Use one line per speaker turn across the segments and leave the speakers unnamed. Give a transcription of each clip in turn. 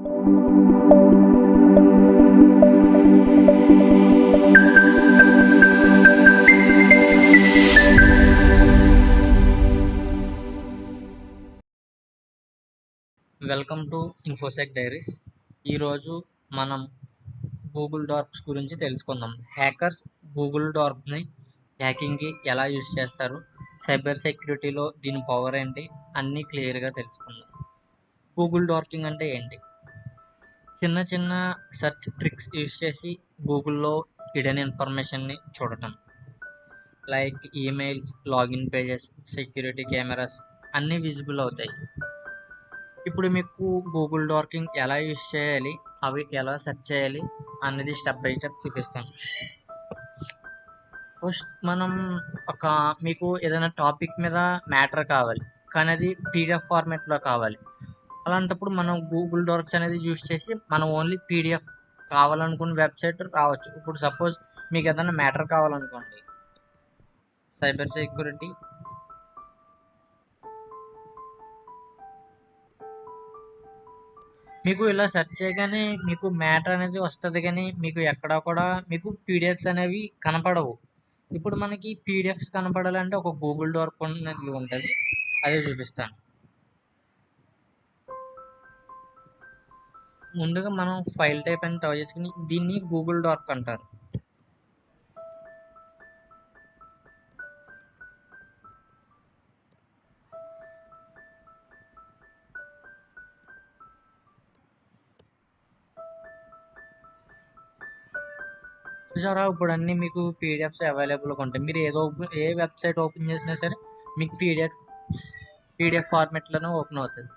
Welcome to ఇన్ఫోసెక్ diaries. ఈరోజు మనం Google docs గురించి తెలుసుకుందాం. హ్యాకర్స్ గూగుల్ డాక్ని హ్యాకింగ్కి ఎలా యూజ్ చేస్తారు, సైబర్ సెక్యూరిటీలో దీని పవర్ ఏంటి, అన్నీ క్లియర్గా తెలుసుకుందాం. గూగుల్ డాకింగ్ అంటే ఏంటి? చిన్న చిన్న సెర్చ్ ట్రిక్స్ యూజ్ చేసి గూగుల్లో హిడెన్ ఇన్ఫర్మేషన్ని చూడటం, like emails, login pages, security cameras అన్నీ విజిబుల్ అవుతాయి. ఇప్పుడు మీకు గూగుల్ డాకింగ్ ఎలా యూజ్ చేయాలి, అవి ఎలా సెర్చ్ చేయాలి అనేది స్టెప్ బై స్టెప్ చూపిస్తాను. ఫస్ట్ మనం మీకు ఏదైనా టాపిక్ మీద మ్యాటర్ కావాలి, కానీ అది పీడిఎఫ్ ఫార్మాట్లో కావాలి. అలాంటప్పుడు మనం గూగుల్ డాక్స్ అనేది యూజ్ చేసి మనం ఓన్లీ పీడిఎఫ్ కావాలనుకున్న వెబ్సైట్ రావచ్చు. ఇప్పుడు సపోజ్ మీకు ఏదైనా మ్యాటర్ కావాలనుకోండి, సైబర్ సెక్యూరిటీ, మీకు ఇలా సెర్చ్ చేయగానే మీకు మ్యాటర్ అనేది వస్తుంది, కానీ మీకు ఎక్కడా కూడా మీకు పీడిఎఫ్స్ అనేవి కనపడవు. ఇప్పుడు మనకి పీడిఎఫ్స్ కనపడాలంటే ఒక గూగుల్ డాక్ అనేది ఉంటుంది, అదే చూపిస్తాను. ముందుగా మనం ఫైల్ టైప్ అని టైప్ చేసుకుని దీన్ని గూగుల్ డాక్ అంటారు. చూసారా, ఇప్పుడు అన్నీ మీకు పీడిఎఫ్స్ అవైలబుల్గా ఉంటాయి. మీరు ఏ వెబ్సైట్ ఓపెన్ చేసినా సరే మీకు పీడిఎఫ్ ఫార్మెట్లోనే ఓపెన్ అవుతుంది.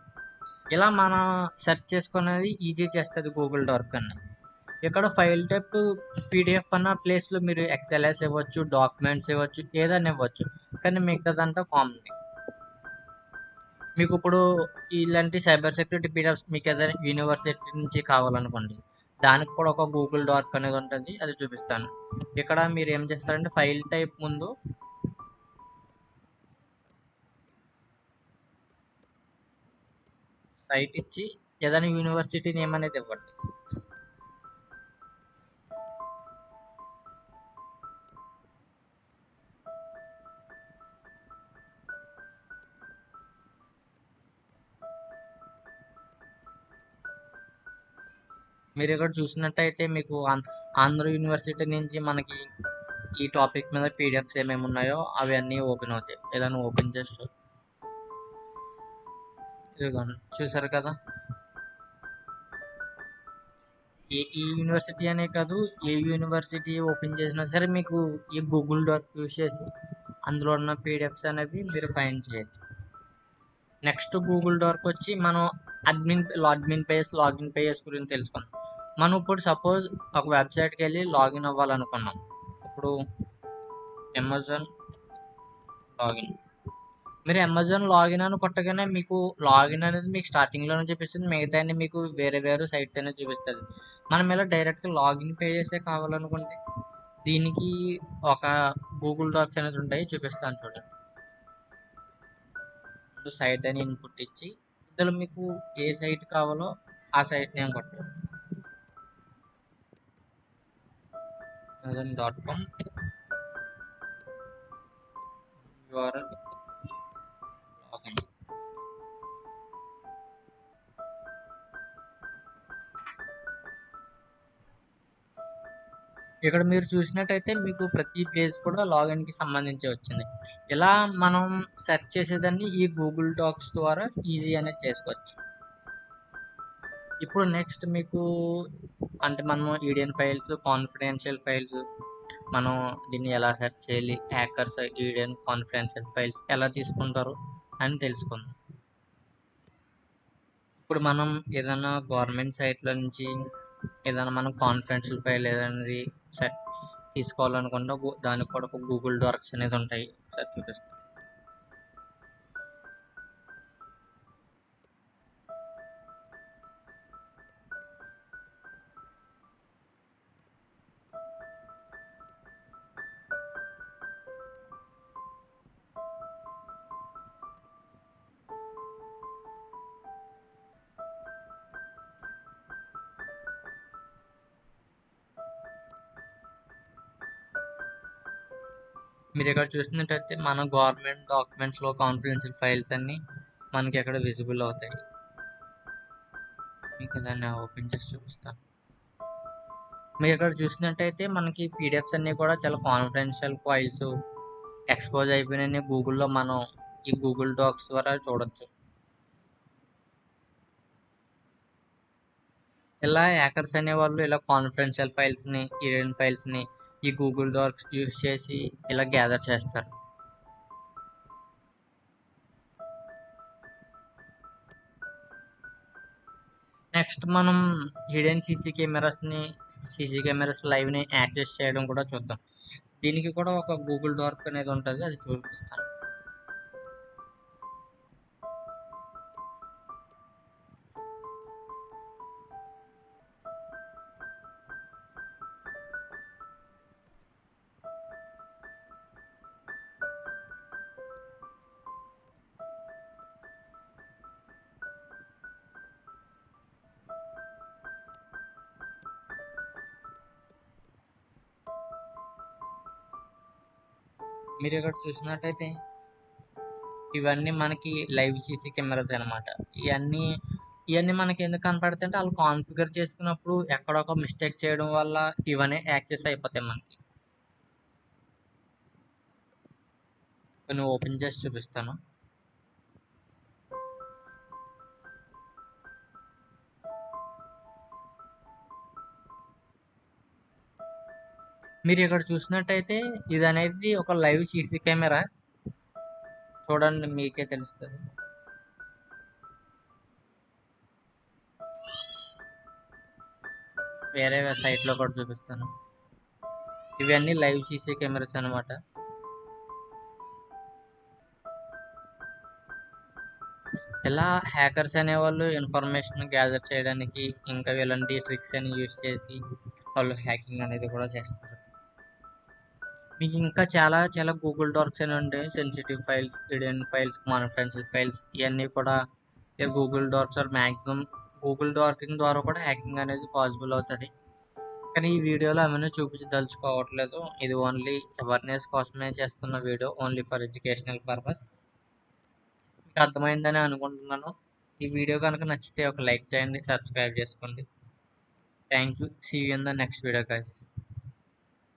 ఇలా మనం సెర్చ్ చేసుకునేది ఈజీ చేస్తుంది గూగుల్ డాక్ అన్నది. ఇక్కడ ఫైల్ టైప్ పీడిఎఫ్ అన్న ప్లేస్లో మీరు ఎక్స్ఎల్ఎస్ ఇవ్వచ్చు, డాక్యుమెంట్స్ ఇవ్వచ్చు, ఏదైనా ఇవ్వచ్చు, కానీ మిగతాదంతా కామన్. మీకు ఇప్పుడు ఇలాంటి సైబర్ సెక్యూరిటీ పీడిఎఫ్స్ మీకు ఏదైనా యూనివర్సిటీ నుంచి కావాలనుకోండి, దానికి కూడా ఒక గూగుల్ డాక్ అనేది ఉంటుంది, అది చూపిస్తాను. ఇక్కడ మీరు ఏం చేస్తారంటే ఫైల్ టైప్ ముందు సైట్ ఇచ్చి ఏదైనా యూనివర్సిటీ నేమ్ అనేది ఇవ్వండి. మీరు ఇక్కడ చూసినట్టయితే మీకు ఆంధ్ర యూనివర్సిటీ నుంచి మనకి ఈ టాపిక్ మీద పీడిఎఫ్స్ ఏమేమి ఉన్నాయో అవి అన్నీ ఓపెన్ అవుతాయి. ఏదైనా ఓపెన్ చేస్తూ ఇదిగోండి, చూసారు కదా. ఈ యూనివర్సిటీ అనే కాదు, ఏ యూనివర్సిటీ ఓపెన్ చేసినా సరే మీకు ఈ గూగుల్ డాక్ యూజ్ చేసి అందులో ఉన్న పీడిఎఫ్స్ అనేవి మీరు ఫైండ్ చేయొచ్చు. నెక్స్ట్ గూగుల్ డాక్ వచ్చి మనం లాగిన్ పేజెస్ గురించి తెలుసుకుందాం. మనం ఇప్పుడు సపోజ్ ఒక వెబ్సైట్కి వెళ్ళి లాగిన్ అవ్వాలనుకున్నాం. ఇప్పుడు అమెజాన్ లాగిన్, మీరు అమెజాన్ లాగిన్ అని కొట్టగానే మీకు లాగిన్ అనేది మీకు స్టార్టింగ్లోనే చూపిస్తుంది, మిగతా మీకు వేరే వేరే సైట్స్ అనేది చూపిస్తుంది. మనం ఇలా డైరెక్ట్గా లాగిన్ పేజెసే కావాలనుకుంటే దీనికి ఒక గూగుల్ డాక్స్ అనేది ఉంటాయి, చూపిస్తాను చూడండి. సైట్ అని ఇన్పుట్ ఇచ్చి ఇందులో మీకు ఏ సైట్ కావాలో ఆ సైట్ నేమ్ కొట్టాలి. amazon.com URL login. ఇక్కడ మీరు చూసినట్టయితే మీకు ప్రతి పేజ్ కూడా లాగిన్కి సంబంధించి వచ్చింది. ఇలా మనం సెర్చ్ చేసేదాన్ని ఈ గూగుల్ డాక్స్ ద్వారా ఈజీ అనేది చేసుకోవచ్చు. ఇప్పుడు నెక్స్ట్ మీకు అంటే మనము ఈడియన్ ఫైల్స్, కాన్ఫిడెన్షియల్ ఫైల్స్, మనం దీన్ని ఎలా సెర్చ్ చేయాలి, హ్యాకర్స్ ఈడియన్ కాన్ఫిడెన్షియల్ ఫైల్స్ ఎలా తీసుకుంటారు అని తెలుసుకుందాం. ఇప్పుడు మనం ఏదైనా గవర్నమెంట్ సైట్లో నుంచి ఏదైనా మనం కాన్ఫిడెన్షియల్ ఫైల్ ఏదైనా సెట్ తీసుకోవాలనుకుంటే దానికి కూడా ఒక గూగుల్ డాక్స్ అనేది ఉంటాయి, సార్ చూపిస్తాను. మీరు ఇక్కడ చూసినట్టయితే మన గవర్నమెంట్ డాక్యుమెంట్స్లో కాన్ఫిడెన్షియల్ ఫైల్స్ అన్నీ మనకి ఇక్కడ విజిబుల్ అవుతాయి. మీకు దాన్ని ఓపెన్ చేసి చూపిస్తాను. మీరు ఇక్కడ చూసినట్టయితే మనకి పీడిఎఫ్స్ అన్నీ కూడా చాలా కాన్ఫిడెన్షియల్ ఫైల్స్ ఎక్స్పోజ్ అయిపోయినాయి. గూగుల్లో మనం ఈ గూగుల్ డాక్స్ ద్వారా చూడొచ్చు. ఇలా హ్యాకర్స్ అనేవాళ్ళు ఇలా కాన్ఫిడెన్షియల్ ఫైల్స్ని, హిడెన్ ఫైల్స్ని ఈ గూగుల్ డాక్స్ యూస్ చేసి ఇలా గ్యాదర్ చేస్తారు. నెక్స్ట్ మనం హిడెన్ సీసీ కెమెరాస్ లైవ్ని యాక్సెస్ చేయడం కూడా చూద్దాం. దీనికి కూడా ఒక గూగుల్ డాక్ అనేది ఉంటుంది, అది చూపిస్తాను. మీరు ఇక్కడ చూసినట్టయితే ఇవన్నీ మనకి లైవ్ సీసీ కెమెరాస్ అనమాట. ఇవన్నీ మనకి ఎందుకు కనపడతాయి అంటే వాళ్ళు కాన్ఫిగర్ చేసుకున్నప్పుడు ఎక్కడొక మిస్టేక్ చేయడం వల్ల ఇవన్నీ యాక్సెస్ అయిపోతాయి మనకి. కొన్ని ఓపెన్ చేసి చూపిస్తాను. మీరు ఇక్కడ చూసినట్టయితే ఇది అనేది ఒక లైవ్ సీసీ కెమెరా. చూడండి, మీకే తెలుస్తుంది. వేరే సైట్లో కూడా చూపిస్తాను. ఇవన్నీ లైవ్ సీసీ కెమెరాస్ అనమాట. ఇలా హ్యాకర్స్ అనేవాళ్ళు ఇన్ఫర్మేషన్ గ్యాదర్ చేయడానికి ఇంకా ఇలాంటి ట్రిక్స్ అని యూస్ చేసి వాళ్ళు హ్యాకింగ్ అనేది కూడా చేస్తారు. మీకు ఇంకా చాలా చాలా గూగుల్ డాక్స్ అని ఉంటాయి. Sensitive files, hidden files, confidential files ఇవన్నీ కూడా Google Docs or maximum Google docking ద్వారా కూడా హ్యాకింగ్ అనేది పాసిబుల్ అవుతుంది. కానీ ఈ వీడియోలో అవన్నీ చూపించదలుచుకోవట్లేదు. ఇది ఓన్లీ అవేర్నెస్ కోసమే చేస్తున్న video, only for educational purpose. మీకు అర్థమైందని అనుకుంటున్నాను. ఈ వీడియో కనుక నచ్చితే ఒక లైక్ చేయండి, సబ్స్క్రైబ్ చేసుకోండి. Thank you. See you in the next video guys.